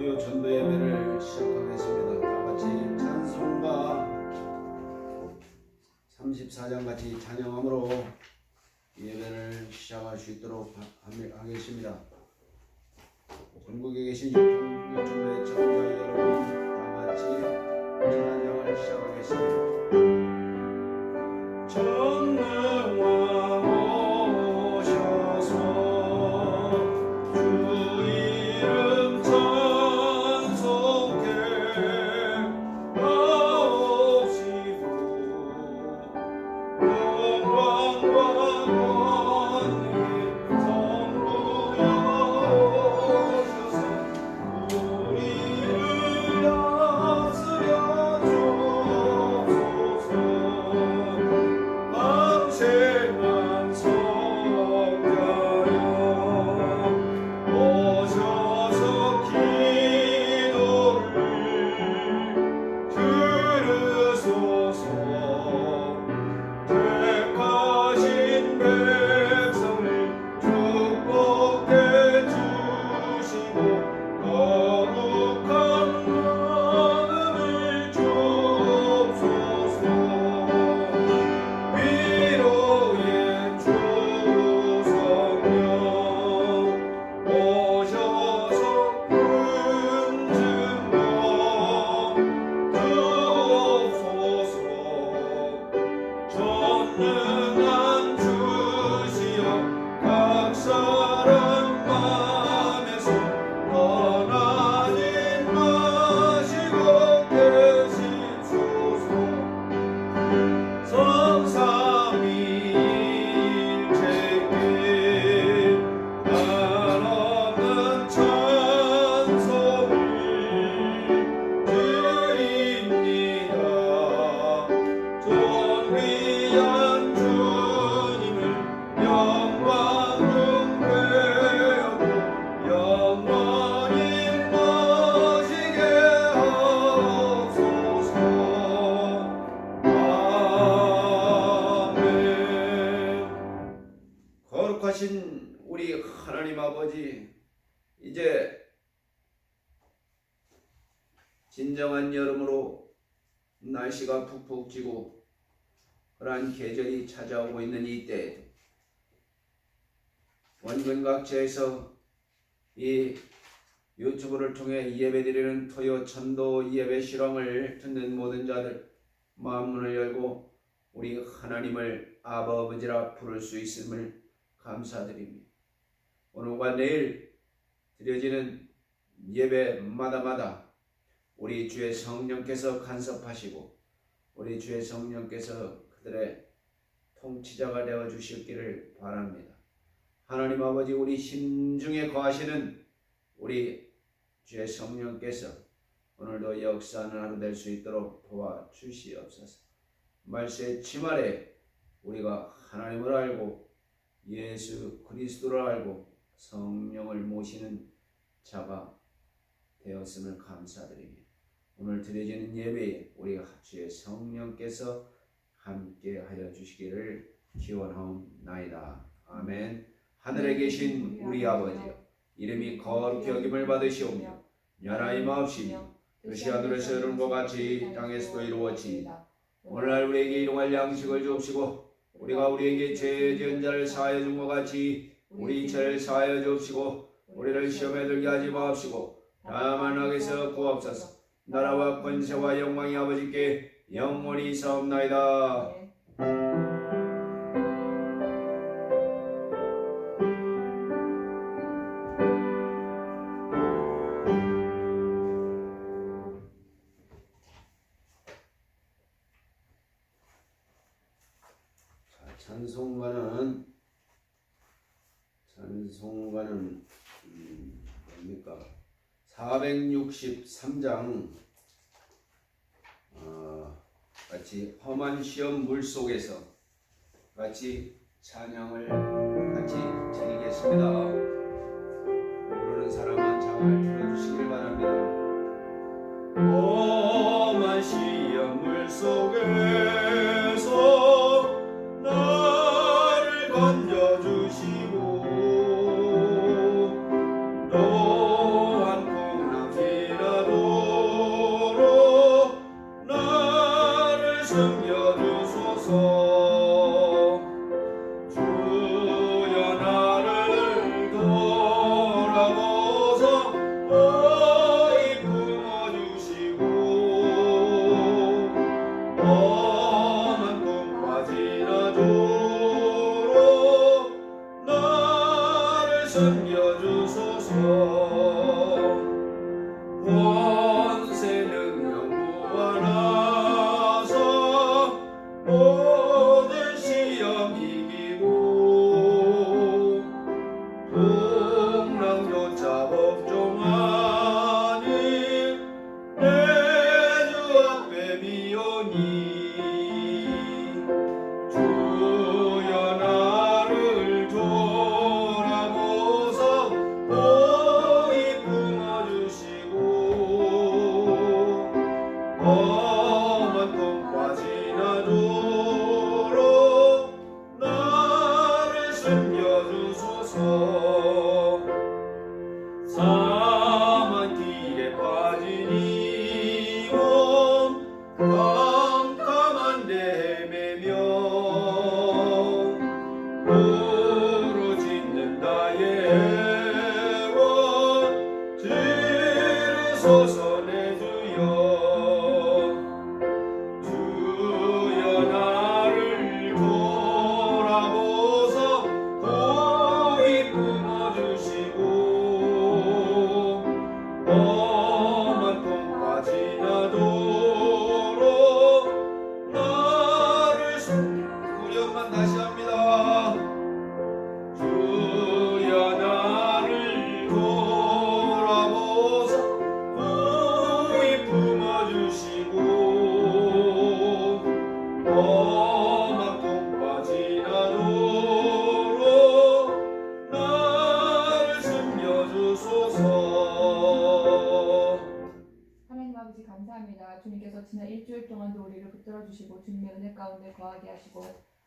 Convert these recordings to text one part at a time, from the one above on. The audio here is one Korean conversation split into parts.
토요 전도 예배를 시작하겠습니다. 다같이 찬송가 34장 같이 찬양함으로 예배를 시작할 수 있도록 하겠습니다. 전국에 계신 유튜브 애청자 여러분 다같이 찬양을 시작하겠습니다. 전능왕 오셔서 주 이름 찬송케 하옵시고 영광과 권위 성부여 오셔서 우리를 다스려 주옵소서. 방생한 성자여 오셔서 기도를 들으소서. 택하신 백성을 축복해 주시고 거룩한 마음을 주옵소서. 위로의 주 성령 오셔서 군증거 주옵소서. 전능한 주시여 각 사람 맘에서 떠나지 마시고 계십소서. 성삼위일체께 한없는 찬송을 드립니다. 존귀한 주님을 영광 중배하고 영원히 모시게 하옵소서. 아멘. 거룩하신 우리 하나님 아버지, 이제 진정한 여름으로 날씨가 푹푹 지고 그러한 계절이 찾아오고 있는 이때 원근 각지에서 이 유튜브를 통해 예배드리는 토요 천도 예배 실황을 듣는 모든 자들 마음문을 열고 우리 하나님을 아버지라 부를 수 있음을 감사드립니다. 오늘과 내일 드려지는 예배마다마다 우리 주의 성령께서 간섭하시고 우리 주의 성령께서 그들의 통치자가 되어 주시기를 바랍니다. 하나님 아버지, 우리 심중에 거하시는 우리 주의 성령께서 오늘도 역사하는 하루 될 수 있도록 도와주시옵소서. 말세의 치말에 우리가 하나님을 알고 예수 그리스도를 알고 성령을 모시는 자가 되었음을 감사드립니다. 오늘 드려지는 예배에 우리 주의 성령께서 함께 하여 주시기를 기원하옵나이다. 아멘. 하늘에 계신 우리 아버지여, 이름이 거룩히 여김을 받으시오며 나라의 마옵시며 뜻이 하늘에서 이룬 것 같이 땅에서도 이루어지이다. 오늘날 우리에게 일용할 양식을 주옵시고 우리가 우리에게 죄 지은 자를 사하여 준 것 같이 우리 죄를 사하여 주옵시고 우리를 시험에 들게 하지 마옵시고 다만 악에서 구하옵소서. 나라와 권세와 영광이 아버지께 영원히 있사옵나이다. 찬송가는 뭡니까? 463장 같이 험한 시험 물속에서 같이 찬양을 같이 드리겠습니다. 부르는 사람은 잘 들어주시길 바랍니다. 험한 시험 물속에서 나를 건져주시고 또한 풍랑이 험한 똥과 지나도록 나를 숨겨주소서. 사망 길에 빠진 이 몸 깜깜한 데 헤매며 부르짖는 나의 애원 들으소서. 내 주여 나를 돌아보사 고이 품어주시고 험한 똥과 지나도록 나를 우리 엄마 다시 합니다. 주여 나를 돌아보사 고이 품어주시고 험한 똥과 지나도록 나를 숨겨주소서. 하나님 아버지 감사합니다. 주님께서 지난 일주일 동안도 우리를 붙들어 주시고 주님의 은혜 가운데 거하게 하시고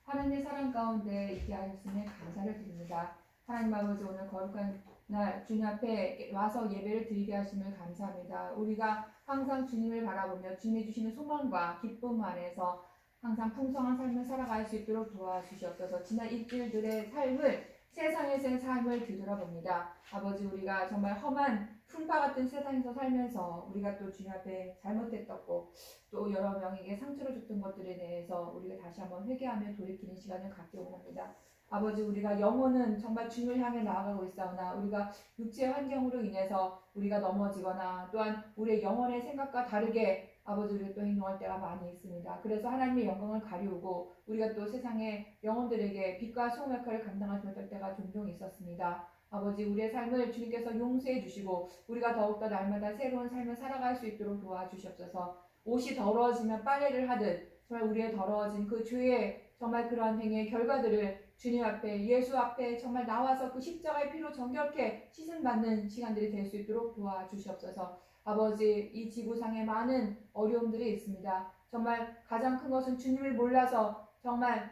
하나님의 사랑 가운데 있게 하셨음에 감사를 드립니다. 하나님 아버지 오늘 거룩한 날 주님 앞에 와서 예배를 드리게 하심을 감사합니다. 우리가 항상 주님을 바라보며 주님이 주시는 소망과 기쁨 안에서 항상 풍성한 삶을 살아갈 수 있도록 도와주시옵소서. 지난 일주일들의 삶을 세상에서의 삶을 뒤돌아봅니다. 아버지 우리가 정말 험한 풍파 같은 세상에서 살면서 우리가 또 주님 앞에 잘못했었고 또 여러 명에게 상처를 줬던 것들에 대해서 우리가 다시 한번 회개하며 돌이키는 시간을 갖게 원합니다. 아버지 우리가 영혼은 정말 주님을 향해 나아가고 있사오나 우리가 육체의 환경으로 인해서 우리가 넘어지거나 또한 우리의 영혼의 생각과 다르게 아버지 우리가 또 행동할 때가 많이 있습니다. 그래서 하나님의 영광을 가리우고 우리가 또 세상의 영혼들에게 빛과 소금 역할을 감당하지 못할 때가 종종 있었습니다. 아버지 우리의 삶을 주님께서 용서해 주시고 우리가 더욱더 날마다 새로운 삶을 살아갈 수 있도록 도와주시옵소서. 옷이 더러워지면 빨래를 하듯 정말 우리의 더러워진 그 죄의 정말 그러한 행위의 결과들을 주님 앞에 예수 앞에 정말 나와서 그 십자가의 피로 정결케 씻음받는 시간들이 될 수 있도록 도와주시옵소서. 아버지 이 지구상에 많은 어려움들이 있습니다. 정말 가장 큰 것은 주님을 몰라서 정말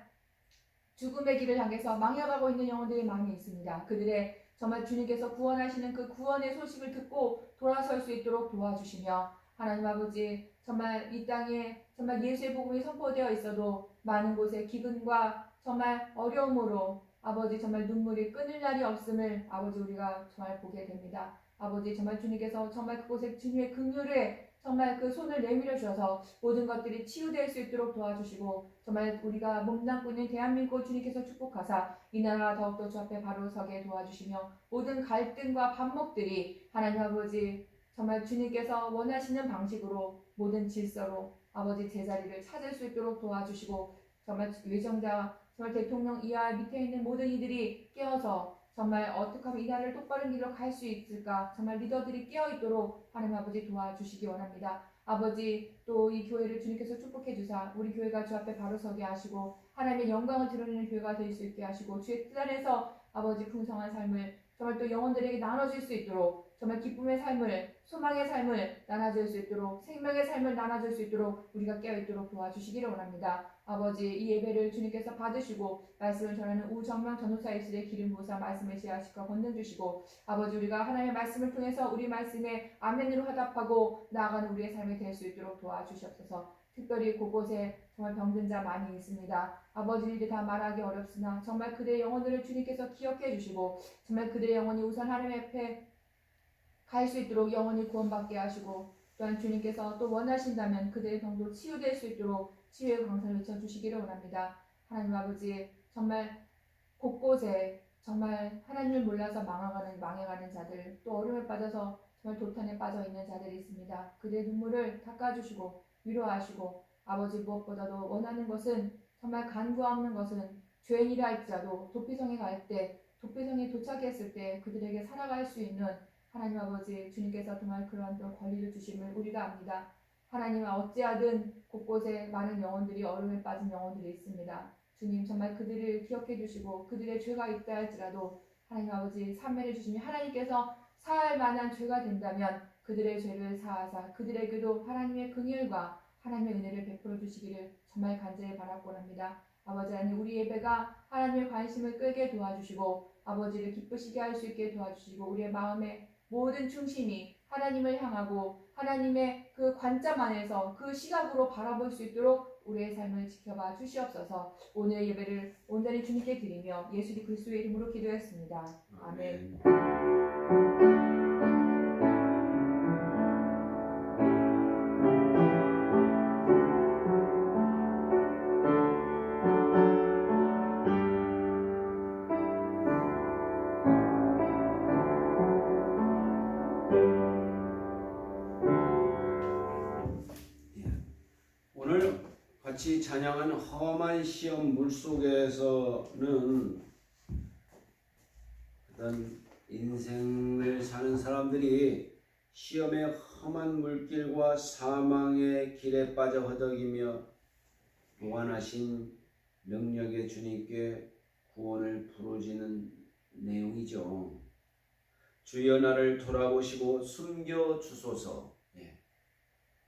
죽음의 길을 향해서 망해가고 있는 영혼들이 많이 있습니다. 그들의 정말 주님께서 구원하시는 그 구원의 소식을 듣고 돌아설 수 있도록 도와주시며 하나님 아버지 정말 이 땅에 정말 예수의 복음이 선포되어 있어도 많은 곳에 기근과 정말 어려움으로 아버지 정말 눈물이 끊을 날이 없음을 아버지 우리가 정말 보게 됩니다. 아버지 정말 주님께서 정말 그곳에 주님의 긍휼에 정말 그 손을 내밀어 주셔서 모든 것들이 치유될 수 있도록 도와주시고 정말 우리가 몸담고 있는 대한민국 주님께서 축복하사 이 나라가 더욱더 주 앞에 바로 서게 도와주시며 모든 갈등과 반목들이 하나님 아버지 정말 주님께서 원하시는 방식으로 모든 질서로 아버지 제자리를 찾을 수 있도록 도와주시고 정말 외정자 정말 대통령 이하 밑에 있는 모든 이들이 깨어서 정말 어떻게 하면 이 나라를 똑바른 길로 갈 수 있을까 정말 리더들이 깨어있도록 하나님 아버지 도와주시기 원합니다. 아버지 또 이 교회를 주님께서 축복해 주사 우리 교회가 주 앞에 바로 서게 하시고 하나님의 영광을 드러내는 교회가 될 수 있게 하시고 주의 뜻 안에서 아버지 풍성한 삶을 정말 또 영혼들에게 나눠줄 수 있도록 정말 기쁨의 삶을 소망의 삶을 나눠줄 수 있도록 생명의 삶을 나눠줄 수 있도록 우리가 깨어있도록 도와주시기를 원합니다. 아버지 이 예배를 주님께서 받으시고 말씀을 전하는 우정명 전도사 입술의 기름 부으사 말씀을 지하시고 권능 주시고 아버지 우리가 하나님의 말씀을 통해서 우리 말씀에 아멘으로 화답하고 나아가는 우리의 삶이 될 수 있도록 도와주시옵소서. 특별히 곳곳에 정말 병든 자 많이 있습니다. 아버지 이들 다 말하기 어렵으나 정말 그들의 영혼들을 주님께서 기억해 주시고 정말 그들의 영혼이 우선 하나님 앞에 갈 수 있도록 영혼이 구원받게 하시고 또한 주님께서 또 원하신다면 그들의 병도 치유될 수 있도록 치유의 광선을 외쳐주시기를 원합니다. 하나님 아버지 정말 곳곳에 정말 하나님을 몰라서 망해가는 자들 또 어려움에 빠져서 정말 도탄에 빠져있는 자들이 있습니다. 그들의 눈물을 닦아주시고 위로하시고 아버지 무엇보다도 원하는 것은 정말 간구하는 것은 죄인이라 할지라도 도피성에 갈 때 도피성에 도착했을 때 그들에게 살아갈 수 있는 하나님 아버지 주님께서 정말 그러한 또 권리를 주심을 우리가 압니다. 하나님 어찌하든 곳곳에 많은 영혼들이 어려움에 빠진 영혼들이 있습니다. 주님 정말 그들을 기억해 주시고 그들의 죄가 있다 할지라도 하나님 아버지 사면해 주시며 하나님께서 사할 만한 죄가 된다면 그들의 죄를 사하사 그들에게도 하나님의 긍휼과 하나님의 은혜를 베풀어 주시기를 정말 간절히 바라곤 합니다. 아버지 하나님, 우리 예배가 하나님의 관심을 끌게 도와주시고 아버지를 기쁘시게 할 수 있게 도와주시고 우리의 마음의 모든 중심이 하나님을 향하고 하나님의 그 관점 안에서 그 시각으로 바라볼 수 있도록 우리의 삶을 지켜봐 주시옵소서. 오늘 예배를 온전히 주님께 드리며 예수 그리스도의 이름으로 기도했습니다. 아멘. 오늘 같이 찬양한 험한 시험 물속에서는 어떤 인생을 사는 사람들이 시험의 험한 물길과 사망의 길에 빠져 허덕이며 무한하신 능력의 주님께 구원을 부르짖는 내용이죠. 주여 나를 돌아보시고 숨겨주소서.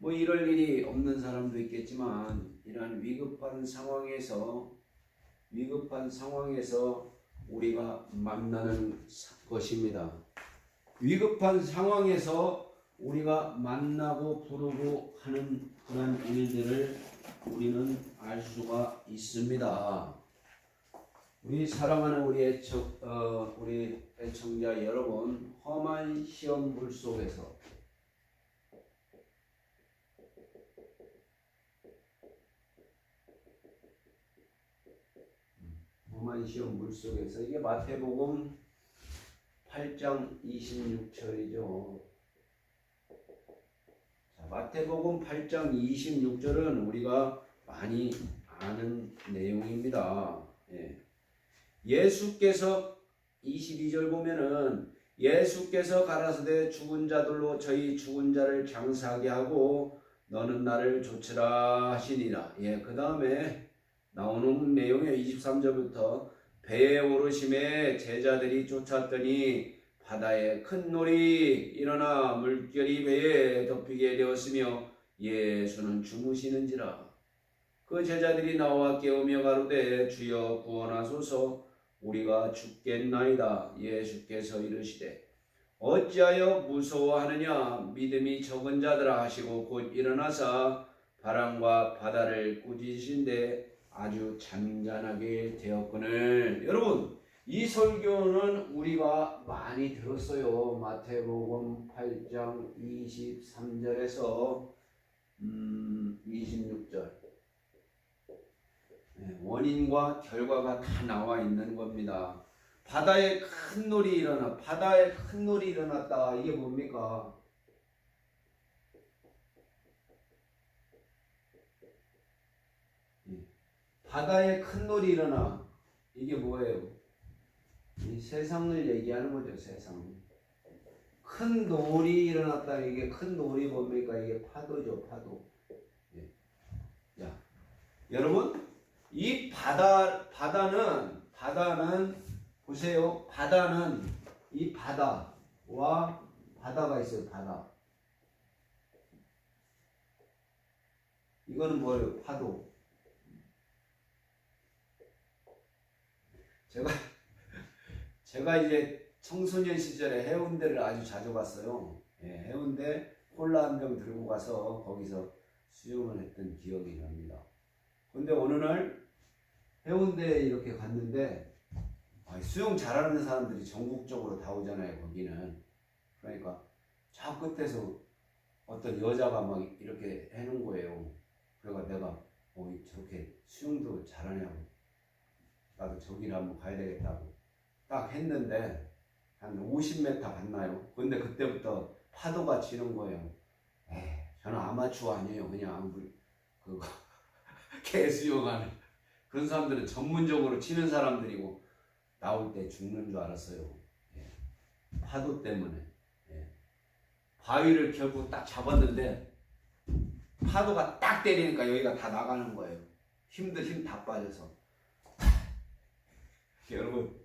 뭐 이럴 일이 없는 사람도 있겠지만 이러한 위급한 상황에서 우리가 만나는 것입니다. 위급한 상황에서 우리가 만나고 부르고 하는 그런 일들을 우리는 알 수가 있습니다. 우리 사랑하는 우리 애청자 여러분, 험한 시험 물속에서 험한 시험 물속에서 이게 마태복음 8장 26절이죠. 자, 마태복음 8장 26절은 우리가 많이 아는 내용입니다. 예수께서 22절 보면은 예수께서 가라사대 죽은 자들로 저희 죽은 자를 장사하게 하고 너는 나를 좇으라 하시니라. 그 다음에 나오는 내용의 23절부터 배에 오르심에 제자들이 쫓았더니 바다에 큰 놀이 일어나 물결이 배에 덮이게 되었으며 예수는 주무시는지라. 그 제자들이 나와 깨우며 가로되 주여 구원하소서 우리가 죽겠나이다. 예수께서 이르시되 어찌하여 무서워하느냐 믿음이 적은 자들아 하시고 곧 일어나사 바람과 바다를 꾸짖으신데 아주 잔잔하게 되었거늘. 여러분, 이 설교는 우리가 많이 들었어요. 마태복음 8장 23절에서 26절. 원인과 결과가 다 나와 있는 겁니다. 바다에 큰 놀이 일어났다. 이게 뭡니까? 바다에 큰 놀이 일어나. 이게 뭐예요? 이 세상을 얘기하는 거죠. 세상. 큰 놀이 일어났다. 이게 큰 놀이 뭡니까? 이게 파도죠. 파도. 자, 여러분, 이 바다는 보세요. 바다는 이 바다와 바다가 있어요. 바다. 이거는 뭐예요? 파도. 제가 이제 청소년 시절에 해운대를 아주 자주 갔어요. 해운대 콜라 한 병 들고 가서 거기서 수영을 했던 기억이 납니다. 근데 어느 날 해운대에 이렇게 갔는데 수영 잘하는 사람들이 전국적으로 다 오잖아요. 거기는. 그러니까 저 끝에서 어떤 여자가 막 이렇게 해놓은 거예요. 그래가 내가 저렇게 수영도 잘하냐고, 나도 저기를 한번 가야 되겠다고 딱 했는데 한 50m 갔나요? 근데 그때부터 파도가 치는 거예요. 저는 아마추어 아니에요. 그냥 그거 개수영하는 그런 사람들은 전문적으로 치는 사람들이고 나올 때 죽는 줄 알았어요. 파도 때문에. 바위를 결국 딱 잡았는데 파도가 딱 때리니까 여기가 다 나가는 거예요. 힘 다 빠져서. 여러분,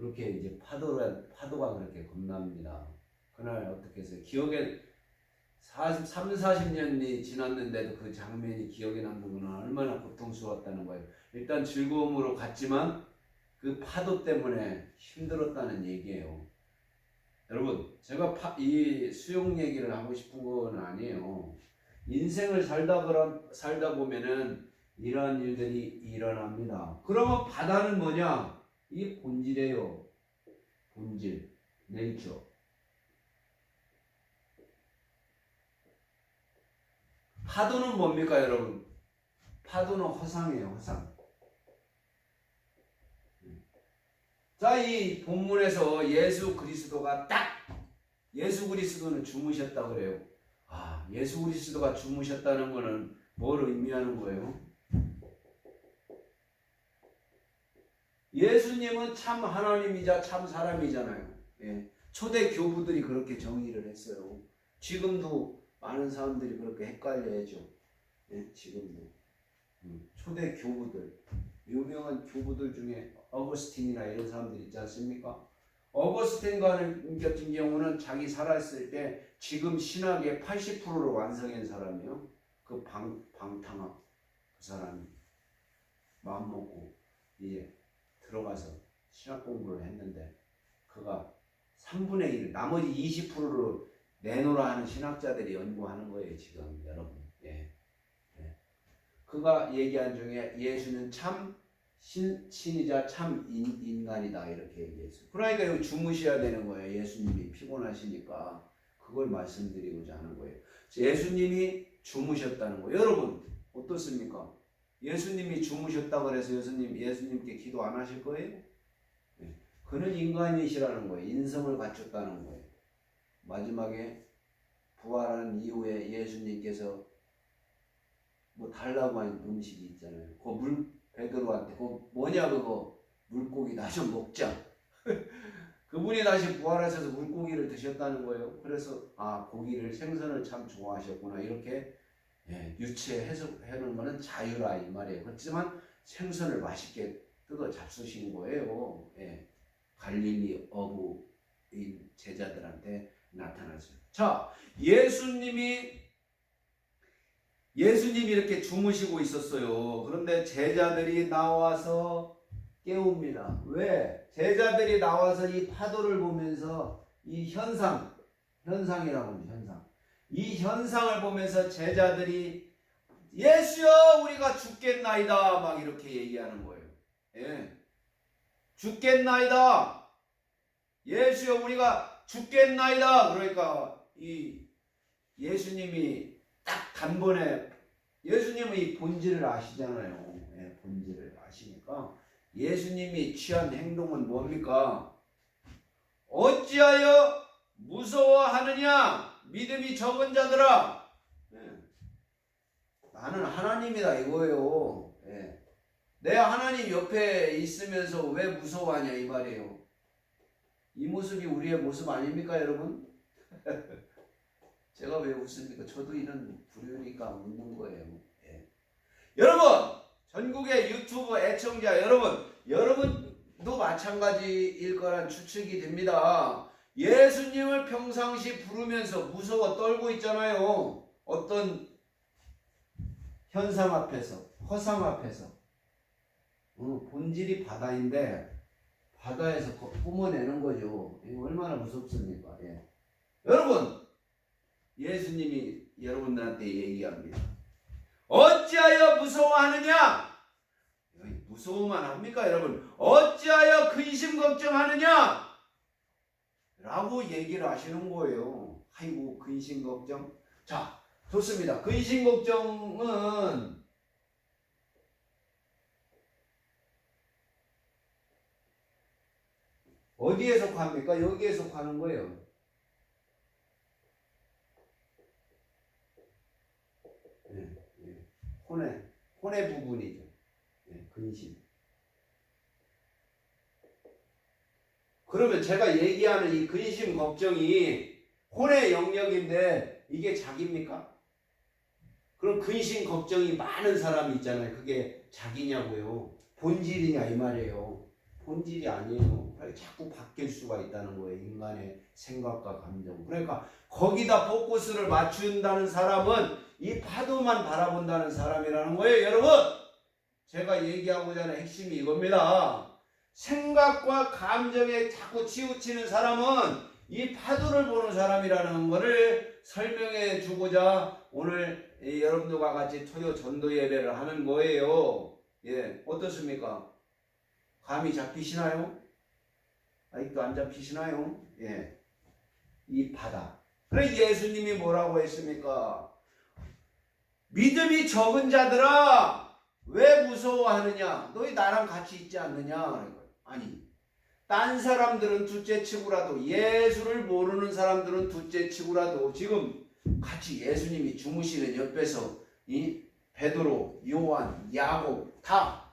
그렇게 이제 파도가 그렇게 겁납니다. 그날 어떻게 해서 기억에 40년이 지났는데도 그 장면이 기억에 남는 건 얼마나 고통스러웠다는 거예요. 일단 즐거움으로 갔지만 그 파도 때문에 힘들었다는 얘기예요. 여러분, 제가 이 수영 얘기를 하고 싶은 건 아니에요. 인생을 살다 보면은 이러한 일들이 일어납니다. 그러면 바다는 뭐냐? 이게 본질이에요. 본질, 네이처. 파도는 뭡니까, 여러분? 파도는 허상이에요, 허상. 자, 이 본문에서 예수 그리스도는 주무셨다 그래요. 아, 예수 그리스도가 주무셨다는 거는 뭘 의미하는 거예요? 예수님은 참 하나님이자 참 사람이잖아요. 예. 초대 교부들이 그렇게 정의를 했어요. 지금도 많은 사람들이 그렇게 헷갈려야죠. 예, 지금도. 초대 교부들, 유명한 교부들 중에 어거스틴이나 이런 사람들 있지 않습니까? 어거스틴 같은 경우는 자기 살았을 때 지금 신학의 80%를 완성한 사람이에요. 그 방탕한 그 사람이 마음 먹고 이제 들어가서 신학 공부를 했는데 그가 3분의 1, 나머지 20%를 내놓으라 하는 신학자들이 연구하는 거예요, 지금 여러분. 예. 예. 그가 얘기한 중에 예수는 참 신이자 참 인간이다 이렇게 얘기했어요. 그러니까 여기 주무셔야 되는 거예요. 예수님이 피곤하시니까 그걸 말씀드리고자 하는 거예요. 예수님이 주무셨다는 거예요. 여러분 어떻습니까? 예수님이 주무셨다고 그래서 예수님께 기도 안 하실 거예요? 네. 그는 인간이시라는 거예요. 인성을 갖췄다는 거예요. 마지막에 부활한 이후에 예수님께서 뭐 달라고 한 음식이 있잖아요. 베드로한테 그거 뭐냐 그거 물고기 나 좀 먹자. 그분이 다시 부활하셔서 물고기를 드셨다는 거예요. 그래서 아 고기를 생선을 참 좋아하셨구나 이렇게 예, 유체 해석하는 거는 자유라 이 말이에요. 그렇지만 생선을 맛있게 뜯어 잡수신 거예요. 예, 갈릴리 어부인 제자들한테 나타났어요. 자, 예수님이 이렇게 주무시고 있었어요. 그런데 제자들이 나와서 깨웁니다. 왜? 제자들이 나와서 이 파도를 보면서 이 현상이라고 합니다. 현상. 이 현상을 보면서 제자들이 예수여 우리가 죽겠나이다 막 이렇게 얘기하는 거예요. 예. 죽겠나이다. 예수여 우리가 죽겠나이다. 그러니까 이 예수님이 딱 단번에 예수님은 이 본질을 아시잖아요. 예, 본질을 아시니까 예수님이 취한 행동은 뭡니까? 어찌하여 무서워하느냐 믿음이 적은 자들아. 예. 나는 하나님이다 이거예요. 예. 내 하나님 옆에 있으면서 왜 무서워하냐 이 말이에요. 이 모습이 우리의 모습 아닙니까 여러분? 제가 왜 웃습니까? 저도 이런 부류니까 웃는 거예요. 예. 여러분 전국의 유튜브 애청자 여러분도 마찬가지일 거란 추측이 됩니다. 예수님을 평상시 부르면서 무서워 떨고 있잖아요. 어떤 현상 앞에서 허상 앞에서 본질이 바다인데 바다에서 뿜어내는 거죠. 이거 얼마나 무섭습니까? 예. 여러분 예수님이 여러분들한테 얘기합니다. 어찌하여 무서워하느냐? 무서워만 합니까 여러분? 어찌하여 근심 걱정하느냐? 라고 얘기를 하시는 거예요. 아이고 근심 걱정. 자 좋습니다. 근심 걱정은 어디에 속합니까? 여기에 속하는 거예요. 혼의 부분이죠. 예, 근심. 그러면 제가 얘기하는 이 근심 걱정이 혼의 영역인데 이게 자기입니까? 그럼 근심 걱정이 많은 사람이 있잖아요. 그게 자기냐고요. 본질이냐 이 말이에요. 본질이 아니에요. 그러니까 자꾸 바뀔 수가 있다는 거예요. 인간의 생각과 감정. 그러니까 거기다 포커스를 맞춘다는 사람은 이 파도만 바라본다는 사람이라는 거예요. 여러분, 제가 얘기하고자 하는 핵심이 이겁니다. 생각과 감정에 자꾸 치우치는 사람은 이 파도를 보는 사람이라는 것을 설명해 주고자 오늘 여러분들과 같이 토요 전도 예배를 하는 거예요. 예, 어떻습니까? 감이 잡히시나요? 아직도 안 잡히시나요? 예, 이 바다. 그래 예수님이 뭐라고 했습니까? 믿음이 적은 자들아 왜 무서워하느냐? 너희 나랑 같이 있지 않느냐? 아니, 딴 사람들은 둘째치고라도, 예수를 모르는 사람들은 둘째치고라도 지금 같이 예수님이 주무시는 옆에서 이 베드로, 요한, 야곱 다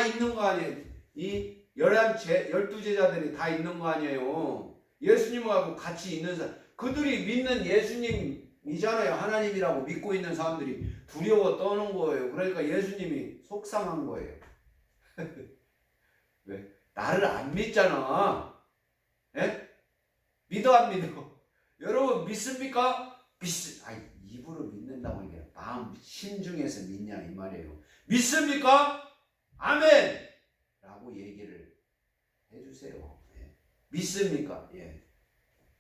있는 거 아니에요? 이 12제자들이 다 있는 거 아니에요? 예수님하고 같이 있는 사람, 그들이 믿는 예수님이잖아요. 하나님이라고 믿고 있는 사람들이 두려워 떠는 거예요. 그러니까 예수님이 속상한 거예요. 왜? 나를 안 믿잖아. 예? 믿어 안 믿어? 여러분 믿습니까? 아니, 입으로 믿는다고 하는 게 마음 심중에서 믿냐 이 말이에요. 믿습니까? 아멘! 라고 얘기를 해주세요. 예. 믿습니까? 예.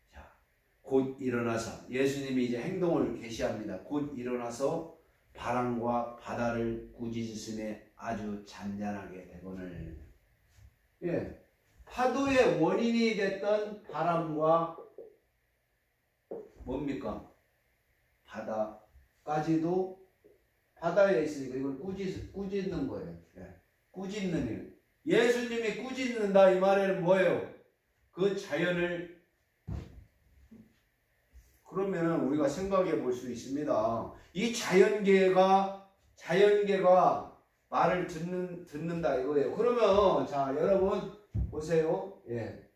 자, 곧 일어나서 예수님이 이제 행동을 계시합니다. 곧 일어나서 바람과 바다를 꾸짖으심에 아주 잔잔하게 되거늘. 예, 파도의 원인이 됐던 바람과 뭡니까? 바다까지도 바다에 있으니까 이걸 꾸짖는 거예요. 예, 꾸짖는 일. 예수님이 꾸짖는다 이 말에는 뭐예요? 그 자연을, 그러면 우리가 생각해 볼 수 있습니다. 이 자연계가 말을 듣는다 이거예요. 그러면 자 여러분 보세요. 예.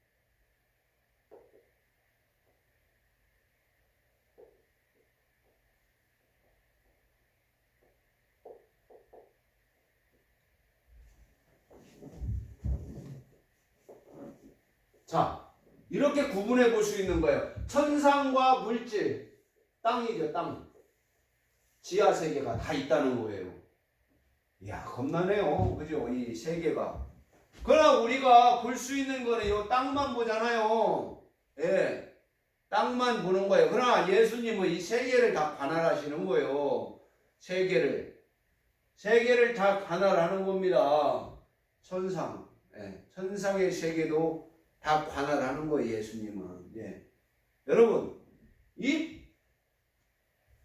자, 이렇게 구분해 볼 수 있는 거예요. 천상과 물질, 땅이죠, 땅. 지하 세계가 다 있다는 거예요. 이야, 겁나네요. 그죠? 이 세계가. 그러나 우리가 볼 수 있는 거는 이 땅만 보잖아요. 예. 땅만 보는 거예요. 그러나 예수님은 이 세계를 다 관할하시는 거예요. 세계를 다 관할하는 겁니다. 천상. 예. 천상의 세계도 다 관할하는 거예요, 예수님은. 예. 여러분, 이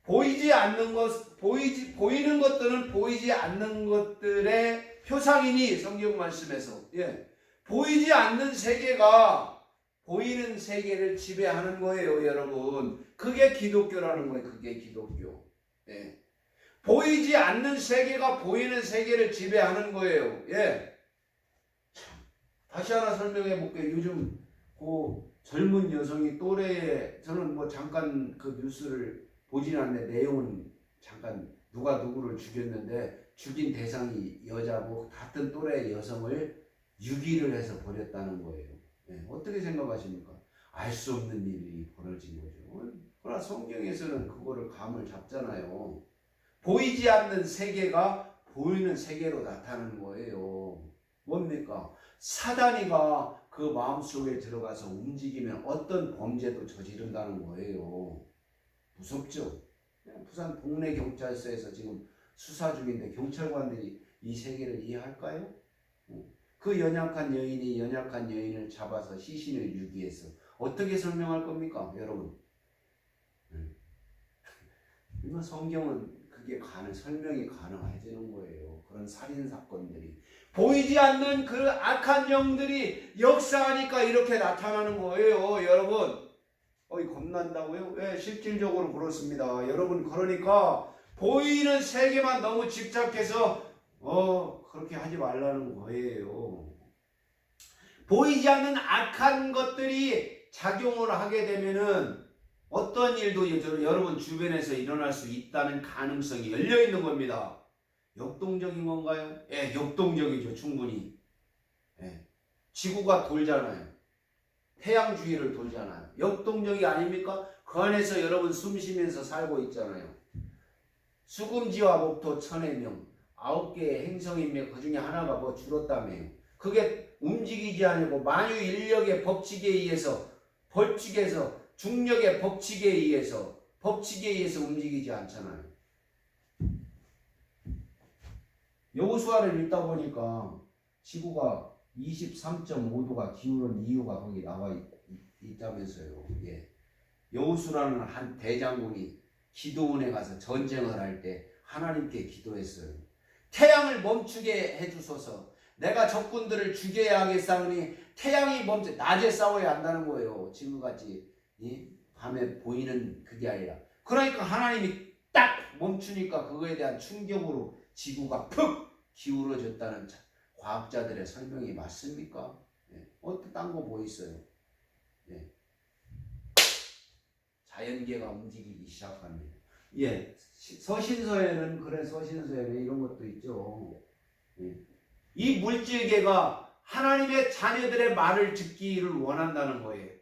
보이지 않는 것, 보이는 것들은 보이지 않는 것들의 표상이니 성경 말씀에서. 예. 보이지 않는 세계가 보이는 세계를 지배하는 거예요, 여러분. 그게 기독교라는 거예요, 그게 기독교. 예. 보이지 않는 세계가 보이는 세계를 지배하는 거예요. 예. 참. 다시 하나 설명해 볼게요. 요즘 그 젊은 여성이 또래에, 저는 뭐 잠깐 그 뉴스를 보진 않는데 내용은 잠깐 누가 누구를 죽였는데 죽인 대상이 여자고 같은 또래 여성을 유기를 해서 버렸다는 거예요. 네, 어떻게 생각하십니까? 알 수 없는 일이 벌어진 거죠. 그러나 성경에서는 그거를 감을 잡잖아요. 보이지 않는 세계가 보이는 세계로 나타나는 거예요. 뭡니까? 사단이가 그 마음속에 들어가서 움직이면 어떤 범죄도 저지른다는 거예요. 무섭죠? 부산 동네 경찰서에서 지금 수사 중인데 경찰관들이 이 세계를 이해할까요? 그 연약한 여인을 잡아서 시신을 유기해서 어떻게 설명할 겁니까, 여러분? 성경은 그게 설명이 가능해지는 거예요. 그런 살인 사건들이 보이지 않는 그 악한 영들이 역사하니까 이렇게 나타나는 거예요, 여러분. 겁난다고요? 왜? 실질적으로 그렇습니다. 여러분, 그러니까 보이는 세계만 너무 집착해서 그렇게 하지 말라는 거예요. 보이지 않는 악한 것들이 작용을 하게 되면은 어떤 일도 여러분 주변에서 일어날 수 있다는 가능성이 열려 있는 겁니다. 역동적인 건가요? 예, 역동적이죠, 충분히. 예. 지구가 돌잖아요. 태양 주위를 돌잖아요. 역동력이 아닙니까? 그 안에서 여러분 숨 쉬면서 살고 있잖아요. 수금지와 목토 천의 명 9개의 행성이며 그 중에 하나가 뭐 줄었다며요. 그게 움직이지 않고 만유 인력의 법칙에 의해서 중력의 법칙에 의해서 움직이지 않잖아요. 여호수아를 읽다 보니까 지구가 23.5도가 기울은 이유가 거기 나와 있다면서요. 예. 여호수라는 한 대장군이 기도원에 가서 전쟁을 할 때 하나님께 기도했어요. 태양을 멈추게 해주소서. 내가 적군들을 죽여야 하겠사오니 태양이 멈춰. 낮에 싸워야 한다는 거예요. 지금같이 밤에 보이는 그게 아니라. 그러니까 하나님이 딱 멈추니까 그거에 대한 충격으로 지구가 푹 기울어졌다는 과학자들의 설명이 맞습니까? 예. 어떤 딴 거 뭐 있어요? 예. 자연계가 움직이기 시작합니다. 예. 서신서에는 이런 것도 있죠. 예. 이 물질계가 하나님의 자녀들의 말을 듣기를 원한다는 거예요.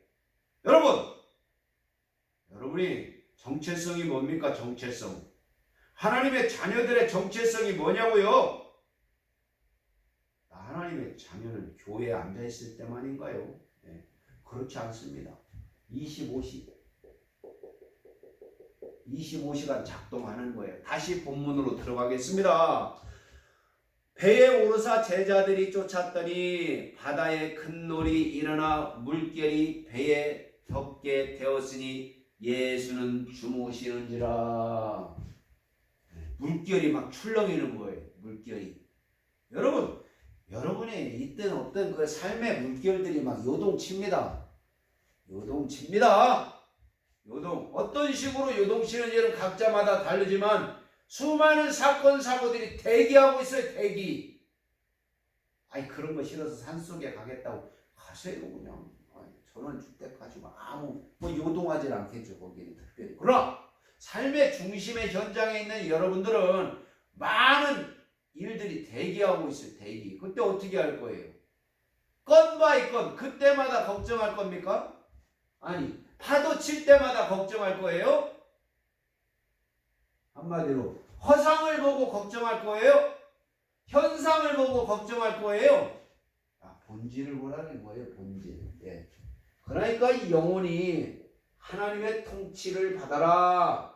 여러분이 정체성이 뭡니까? 정체성. 하나님의 자녀들의 정체성이 뭐냐고요? 하나님의 자녀는 교회에 앉아있을 때만인가요? 네, 그렇지 않습니다. 25시간 작동하는 거예요. 다시 본문으로 들어가겠습니다. 배에 오르사 제자들이 쫓았더니 바다에 큰 놀이 일어나 물결이 배에 덮게 되었으니 예수는 주무시는지라. 물결이 막 출렁이는 거예요. 물결이. 여러분이 있든 없든 그 삶의 물결들이 막 요동칩니다. 어떤 식으로 요동치는지는 각자마다 다르지만 수많은 사건 사고들이 대기하고 있어요. 대기. 그런 거 싫어서 산속에 가겠다고 가세요. 그냥. 저는 줄 때까지 아무 요동하지 않겠죠. 거기는 특별히. 그러나 삶의 중심의 현장에 있는 여러분들은 많은 일들이 대기하고 있어요. 대기. 그때 어떻게 할 거예요? 건 바이 건 그때마다 걱정할 겁니까? 아니, 파도 칠 때마다 걱정할 거예요? 한마디로 허상을 보고 걱정할 거예요? 현상을 보고 걱정할 거예요? 본질을 보라는 거예요. 본질. 예. 그러니까 이 영혼이 하나님의 통치를 받아라.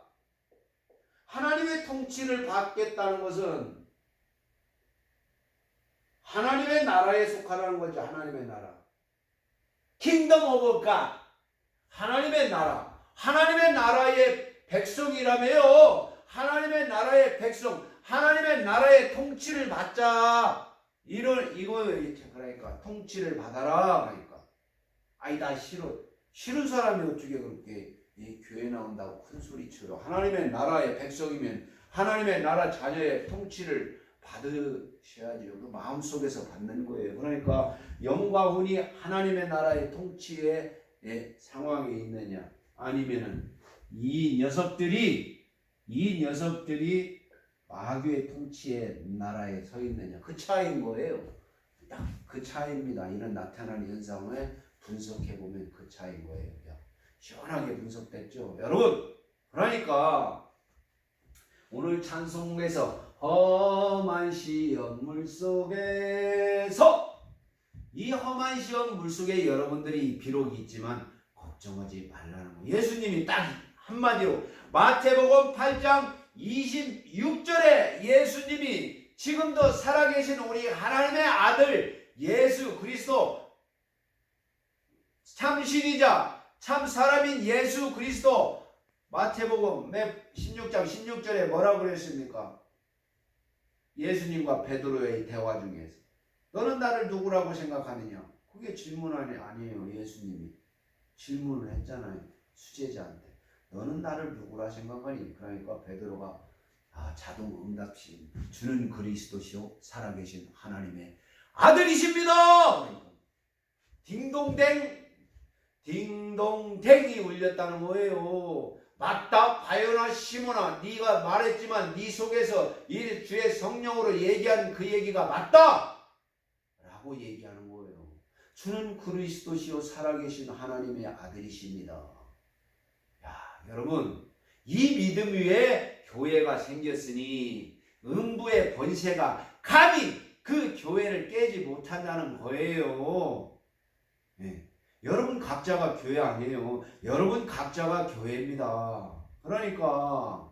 하나님의 통치를 받겠다는 것은 하나님의 나라에 속하라는 거죠. 하나님의 나라. 킹덤 오브 갓. 하나님의 나라. 하나님의 나라의 백성이라며요. 하나님의 나라의 백성. 하나님의 나라의 통치를 받자. 그러니까 통치를 받아라. 그러니까. 나 싫은 사람이 어떻게 그렇게 교회 나온다고 큰 소리 쳐요. 하나님의 나라의 백성이면 하나님의 나라 자녀의 통치를 받으셔야죠. 그 마음속에서 받는 거예요. 그러니까 영과 혼이 하나님의 나라의 통치의 상황에 있느냐 아니면은 이 녀석들이 마귀의 통치의 나라에 서 있느냐 그 차이인 거예요. 딱 그 차이입니다. 이런 나타나는 현상을 분석해 보면 그 차이인 거예요. 시원하게 분석됐죠, 여러분. 그러니까 오늘 찬송에서 험한 시험 물속에서 이 험한 시험 물속에 여러분들이 비록 있지만 걱정하지 말라는 거예요. 예수님이 딱 한마디로 마태복음 8장 26절에 예수님이 지금도 살아계신 우리 하나님의 아들 예수 그리스도 참 신이자 참 사람인 예수 그리스도 마태복음 16장 16절에 뭐라고 그랬습니까? 예수님과 베드로의 대화 중에서 너는 나를 누구라고 생각하느냐? 그게 질문 아니에요. 예수님이 질문을 했잖아요. 수제자한테 너는 나를 누구라 생각하니? 그러니까 베드로가 자동 응답시 주는 그리스도시요 살아계신 하나님의 아들이십니다. 그러니까 딩동댕이 울렸다는 거예요. 맞다 바요나 시몬아 네가 말했지만 네 속에서 이 주의 성령으로 얘기한 그 얘기가 맞다 라고 얘기하는 거예요. 주는 그리스도시요 살아계신 하나님의 아들이십니다. 야, 여러분, 이 믿음 위에 교회가 생겼으니 음부의 권세가 감히 그 교회를 깨지 못한다는 거예요. 네. 여러분 각자가 교회 아니에요. 여러분 각자가 교회입니다. 그러니까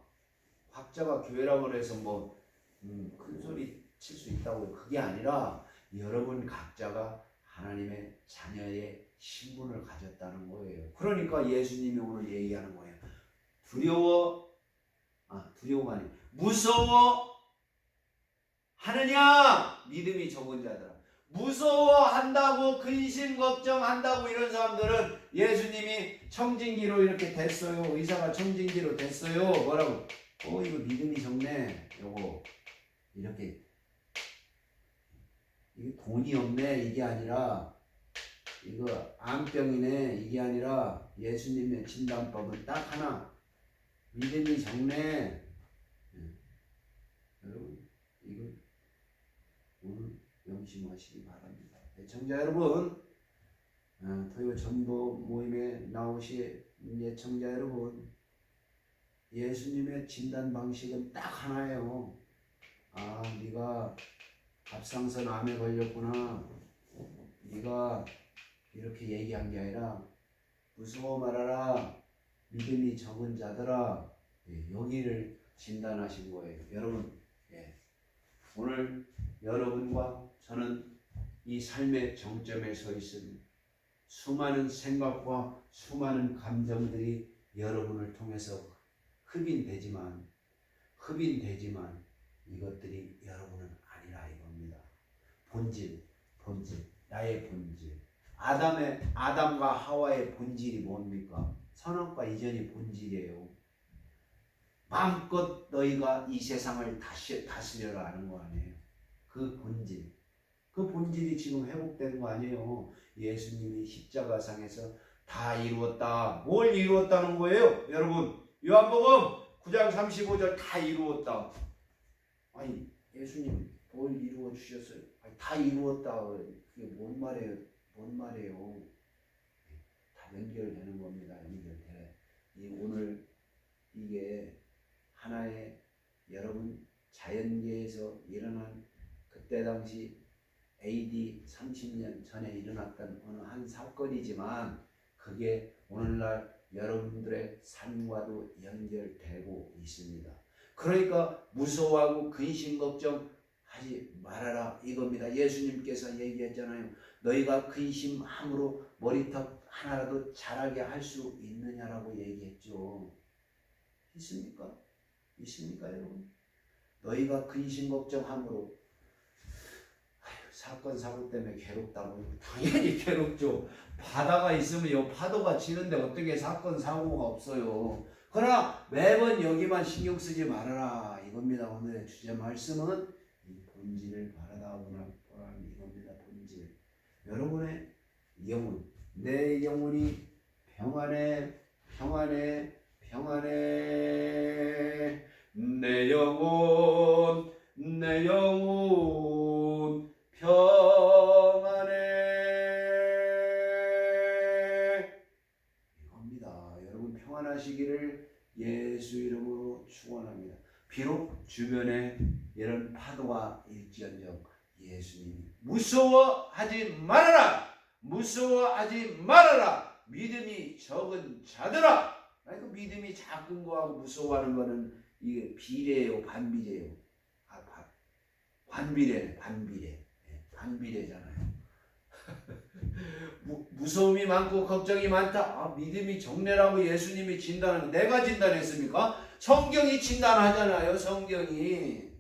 각자가 교회라고 해서 뭐 큰 소리 칠 수 있다고 그게 아니라 여러분 각자가 하나님의 자녀의 신분을 가졌다는 거예요. 그러니까 예수님이 오늘 얘기하는 거예요. 두려워가 아니고 무서워 하느냐 믿음이 적은 자들아. 무서워한다고 근심 걱정한다고 이런 사람들은 예수님이 청진기로 이렇게 됐어요. 의사가 청진기로 됐어요. 뭐라고? 이거 믿음이 적네. 요거 이렇게 이게 돈이 없네 이게 아니라 이거 암병이네 이게 아니라 예수님의 진단법은 딱 하나 믿음이 적네. 여러분 이거 오늘 명심하시기 바랍니다. 애청자 여러분, 토요 전도 모임에 나오신 애청자 여러분, 예수님의 진단 방식은 딱 하나예요. 네가 갑상선 암에 걸렸구나. 네가 이렇게 얘기한 게 아니라 무서워 말아라. 믿음이 적은 자들아. 여기를 진단하신 거예요. 여러분, 오늘 여러분과 저는 이 삶의 정점에 서 있습니다. 수많은 생각과 수많은 감정들이 여러분을 통해서 흡인되지만 이것들이 여러분은 아니라 이겁니다. 본질, 나의 본질. 아담과 하와의 본질이 뭡니까? 선악과 이전이 본질이에요. 마음껏 너희가 이 세상을 다스려라 하는 거 아니에요. 그 본질이 지금 회복된 거 아니에요. 예수님이 십자가상에서 다 이루었다. 뭘 이루었다는 거예요? 여러분, 요한복음 9장 35절 다 이루었다. 아니, 예수님 뭘 이루어 주셨어요? 아니, 다 이루었다. 그게 뭔 말이에요? 다 연결되는 겁니다. 연결돼. 오늘 이게 하나의 여러분 자연계에서 일어난 그때 당시 AD 30년 전에 일어났던 어느 한 사건이지만 그게 오늘날 여러분들의 삶과도 연결되고 있습니다. 그러니까 무서워하고 근심 걱정하지 말아라 이겁니다. 예수님께서 얘기했잖아요. 너희가 근심함으로 머리털 하나라도 자라게 할 수 있느냐라고 얘기했죠. 있습니까? 여러분? 너희가 근심 걱정함으로 사건 사고 때문에 괴롭다고. 당연히 괴롭죠. 바다가 있으면 이 파도가 치는데 어떻게 사건 사고가 없어요. 그러나 매번 여기만 신경 쓰지 말아라 이겁니다. 오늘의 주제 말씀은 이 본질을 바라다보라 이겁니다. 본질. 여러분의 영혼, 내 영혼이 평안해. 내 영혼 평안해. 이겁니다. 여러분 평안하시기를 예수 이름으로 축원합니다. 비록 주변에 이런 파도가 일지언정 예수님이 무서워하지 말아라. 믿음이 적은 자들아. 그 믿음이 작은 거하고 무서워하는 거는 이게 비례예요, 반비례예요. 반비례잖아요. 무서움이 많고 걱정이 많다. 믿음이 적네라고 예수님이 진단하는, 내가 진단했습니까? 성경이 진단하잖아요. 성경이.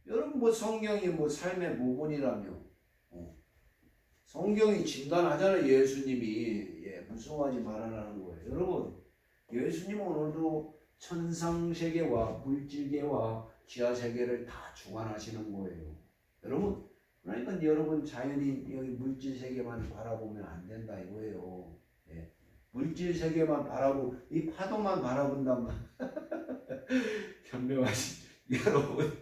여러분 성경이 삶의 모본이라며. 성경이 진단하잖아요. 예수님이. 무서워하지 말아라는 거예요. 여러분 예수님은 오늘도 천상세계와 물질계와 지하세계를 다 주관하시는 거예요. 여러분, 그러니까 여러분 자연인 여기 물질세계만 바라보면 안 된다 이거예요. 물질세계만 바라보고 이 파도만 바라본다면 현명하신 여러분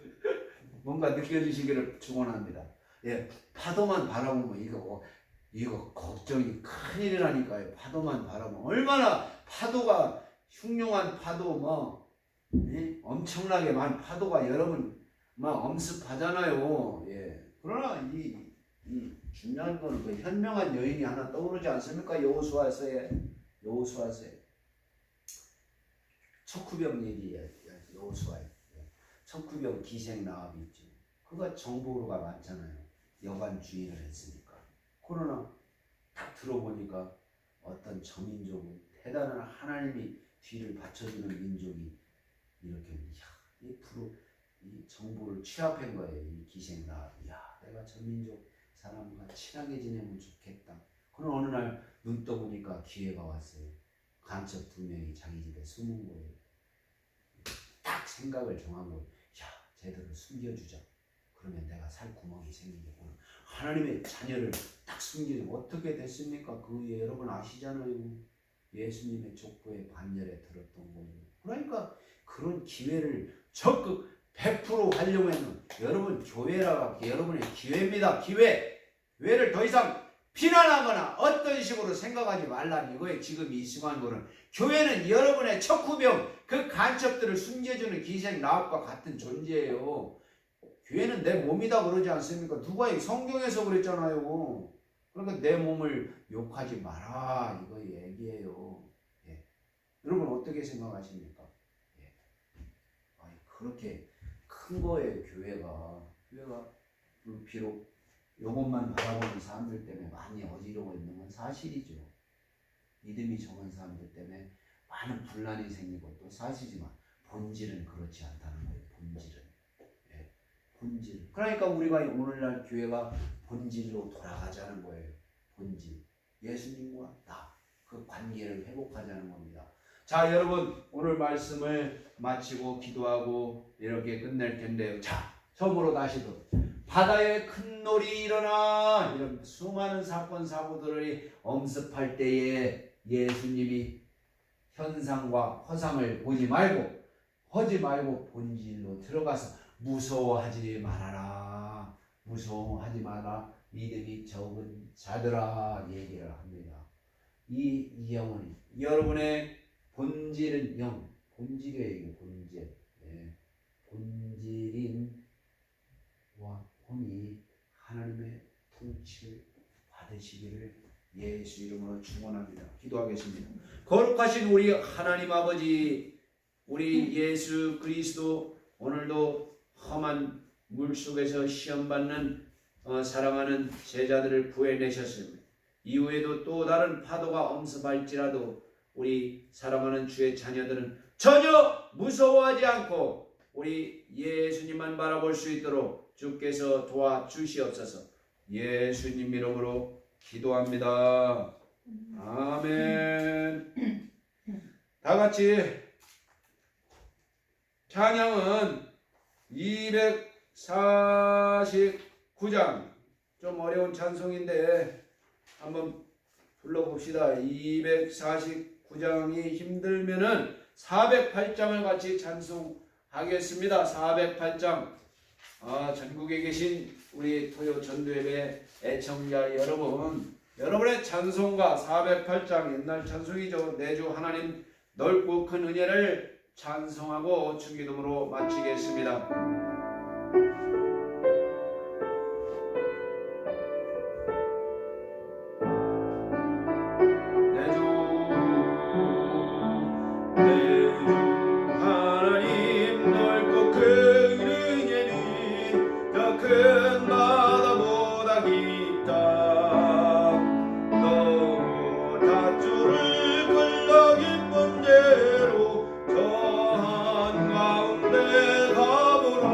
뭔가 느껴지시기를 축원합니다. 파도만 바라보면 이거 이거 걱정이 큰일이라니까요. 파도만 바라보면 얼마나 파도가 흉흉한 파도 뭐 엄청나게 많은 파도가 여러분 막 엄습하잖아요. 예. 그러나 이 중요한 거는 그 현명한 여인이 하나 떠오르지 않습니까? 여호수아서에 척후병 얘기예요. 여호수아에 척후병 기생 나합이 있죠. 그가 정보가 많잖아요. 여관 주인을 했으니까. 그러나 딱 들어보니까 어떤 저민족은 대단한 하나님이 뒤를 받쳐주는 민족이 이렇게 이 정보를 취합한 거예요. 이 기생 나합이. 내가 저민족 사람과 친하게 지내면 좋겠다. 그런 어느 날 눈 떠보니까 기회가 왔어요. 간첩 2명이 자기 집에 숨은 거예요. 딱 생각을 정한 거예요. 쟤들을 숨겨주자. 그러면 내가 살 구멍이 생기겠구나. 하나님의 자녀를 딱 숨기면 어떻게 됐습니까? 그 여러분 아시잖아요. 예수님의 족보의 반열에 들었던 거예요. 그러니까 그런 기회를 적극 100% 활용하면 여러분 교회라 여러분의 기회입니다. 기회를 더 이상 비난하거나 어떤 식으로 생각하지 말라는 이거예요. 지금 이 순간으로는 교회는 여러분의 척후병 그 간첩들을 숨겨주는 기생 나합과 같은 존재예요. 교회는 내 몸이다 그러지 않습니까? 누가 성경에서 그랬잖아요. 그러니까 내 몸을 욕하지 마라 이거 얘기예요. 예. 여러분 어떻게 생각하십니까? 예. 그렇게 큰 거예요. 교회가 비록 요것만 바라보는 사람들 때문에 많이 어지러워 있는 건 사실이죠. 믿음이 적은 사람들 때문에 많은 분란이 생기고 또 사실이지만 본질은 그렇지 않다는 거예요. 본질. 그러니까 우리가 오늘날 교회가 본질로 돌아가자는 거예요. 본질. 예수님과 나. 그 관계를 회복하자는 겁니다. 자, 여러분 오늘 말씀을 마치고 기도하고 이렇게 끝낼 텐데요. 자, 처음으로 다시도 바다에 큰 놀이 일어나 이런 수많은 사건 사고들을 엄습할 때에 예수님이 현상과 허상을 보지 말고 본질로 들어가서 무서워하지 말아라. 무서워하지 마라. 믿음이 적은 자들아 얘기를 합니다. 이 영은 여러분의 본질은 본질이에요. 본질. 예. 본질인 혼이 하나님의 통치를 받으시기를 예수 이름으로 축원합니다. 기도하겠습니다. 거룩하신 우리 하나님 아버지, 우리 예수 그리스도 오늘도 험한 물속에서 시험받는 사랑하는 제자들을 구해내셨습니다. 이후에도 또 다른 파도가 엄습할지라도 우리 사랑하는 주의 자녀들은 전혀 무서워하지 않고 우리 예수님만 바라볼 수 있도록 주께서 도와주시옵소서. 예수님 이름으로 기도합니다. 아멘. 다 같이 찬양은 249장 좀 어려운 찬송인데 한번 불러봅시다. 249장이 힘들면은 408장을 같이 찬송하겠습니다. 408장. 전국에 계신 우리 토요 전도예배 애청자 여러분, 여러분의 찬송가 408장 옛날 찬송이죠. 내주 하나님 넓고 큰 은혜를 찬송하고 주기도문으로 마치겠습니다. 저 한가운데 가보라.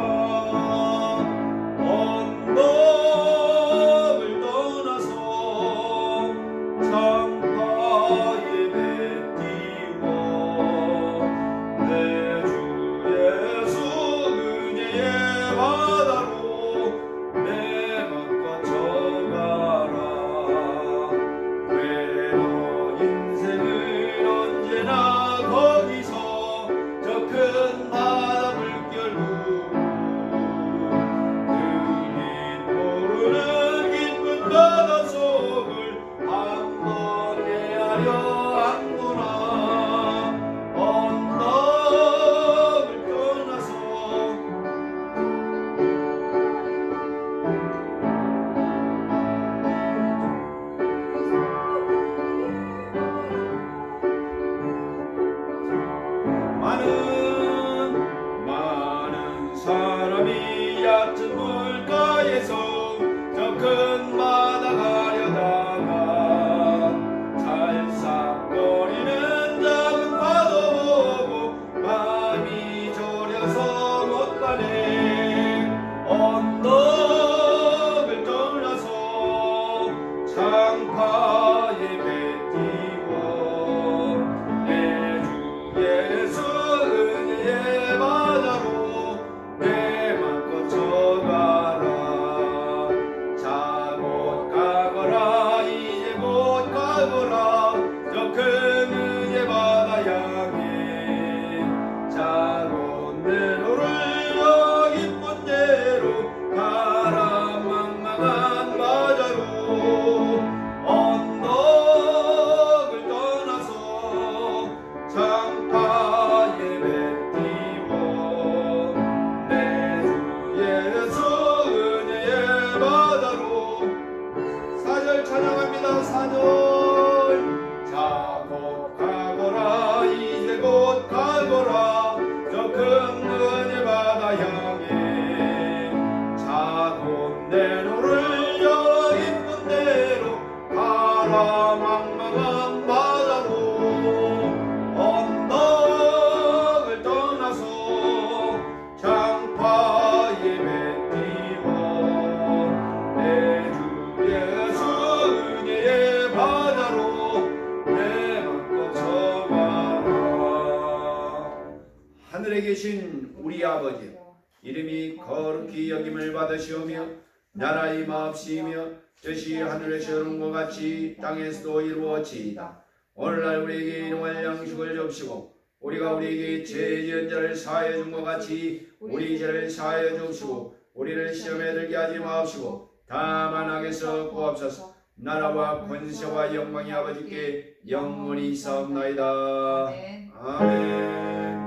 하늘에 계신 우리 아버지 이름이 거룩히 여김을 받으시오며 나라의 마옵시며 뜻이 하늘에서 이룬 것 같이 땅에서도 이루어지이다. 오늘날 우리에게 일용할 양식을 줍시고 우리가 우리에게 죄 지은 자를 사하여 준 것 같이 우리 죄를 사하여 주시고 우리를 시험에 들게 하지 마옵시고 다만 악에서 구하옵소서. 나라와 권세와 영광이 아버지께 영원히 있사옵나이다. 아멘. 아멘.